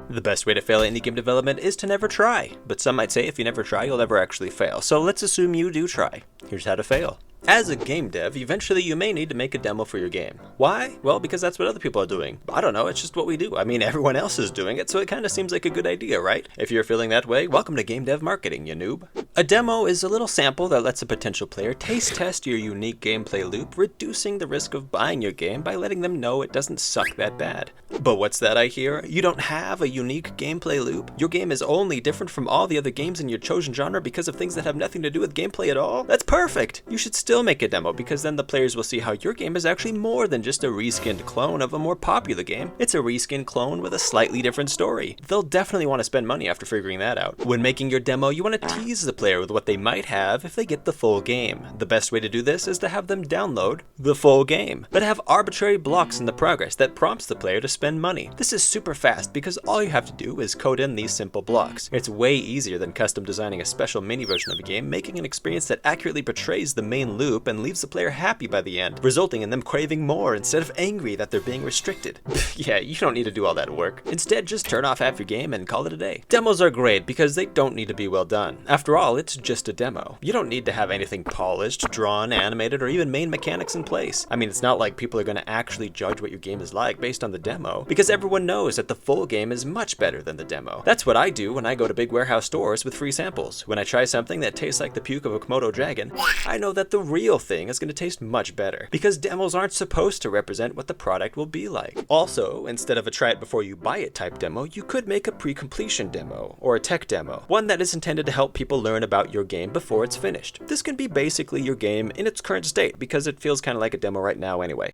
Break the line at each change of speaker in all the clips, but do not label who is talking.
The best way to fail at indie game development is to never try, but some might say if you never try, you'll never actually fail. So let's assume you do try. Here's how to fail. As a game dev, eventually you may need to make a demo for your game. Why? Well, because that's what other people are doing. I don't know, it's just what we do. I mean, everyone else is doing it, so it kind of seems like a good idea, right? If you're feeling that way, welcome to game dev marketing, you noob. A demo is a little sample that lets a potential player taste test your unique gameplay loop, reducing the risk of buying your game by letting them know it doesn't suck that bad. But what's that I hear? You don't have a unique gameplay loop? Your game is only different from all the other games in your chosen genre because of things that have nothing to do with gameplay at all? That's perfect! You should still make a demo because then the players will see how your game is actually more than just a reskinned clone of a more popular game. It's a reskinned clone with a slightly different story. They'll definitely want to spend money after figuring that out. When making your demo, you want to tease the player with what they might have if they get the full game. The best way to do this is to have them download the full game, but have arbitrary blocks in the progress that prompts the player to spend money. This is super fast because all you have to do is code in these simple blocks. It's way easier than custom designing a special mini version of a game, making an experience that accurately portrays the main loop and leaves the player happy by the end, resulting in them craving more instead of angry that they're being restricted. Yeah, you don't need to do all that work. Instead, just turn off half your game and call it a day. Demos are great because they don't need to be well done. After all, it's just a demo. You don't need to have anything polished, drawn, animated, or even main mechanics in place. I mean, it's not like people are going to actually judge what your game is like based on the demo, because everyone knows that the full game is much better than the demo. That's what I do when I go to big warehouse stores with free samples. When I try something that tastes like the puke of a Komodo dragon, I know that the real thing is going to taste much better, because demos aren't supposed to represent what the product will be like. Also, instead of a try it before you buy it type demo, you could make a pre-completion demo, or a tech demo, one that is intended to help people learn about your game before it's finished. This can be basically your game in its current state, because it feels kind of like a demo right now anyway.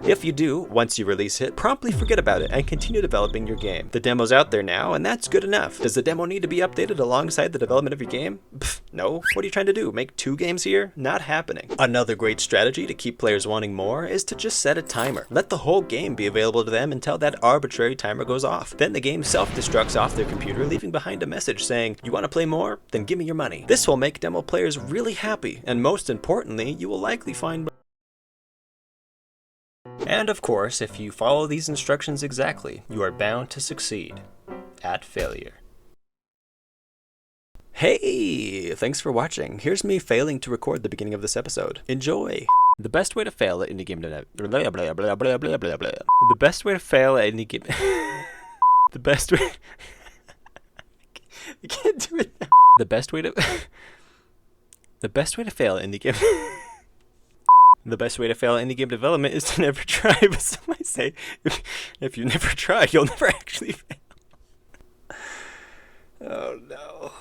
If you do, once you release it, promptly forget about it and continue developing your game. The demo's out there now, and that's good enough. Does the demo need to be updated alongside the development of your game? Pfft, no. What are you trying to do? Make 2 games here? Not happening. Another great strategy to keep players wanting more is to just set a timer. Let the whole game be available to them until that arbitrary timer goes off. Then the game self-destructs off their computer, leaving behind a message saying, "You want to play more? Then give me your money." This will make demo players really happy, and most importantly, you will likely find. And of course, if you follow these instructions exactly, you are bound to succeed at failure. Hey! Thanks for watching. Here's me failing to record the beginning of this episode. Enjoy! The best way to fail at indie game dev. The best way to fail at indie game. The best way. I can't do it now. The best way to. The best way to fail at indie game. The best way to fail at indie game development is to never try, but some might say, if you never try, you'll never actually fail. Oh no.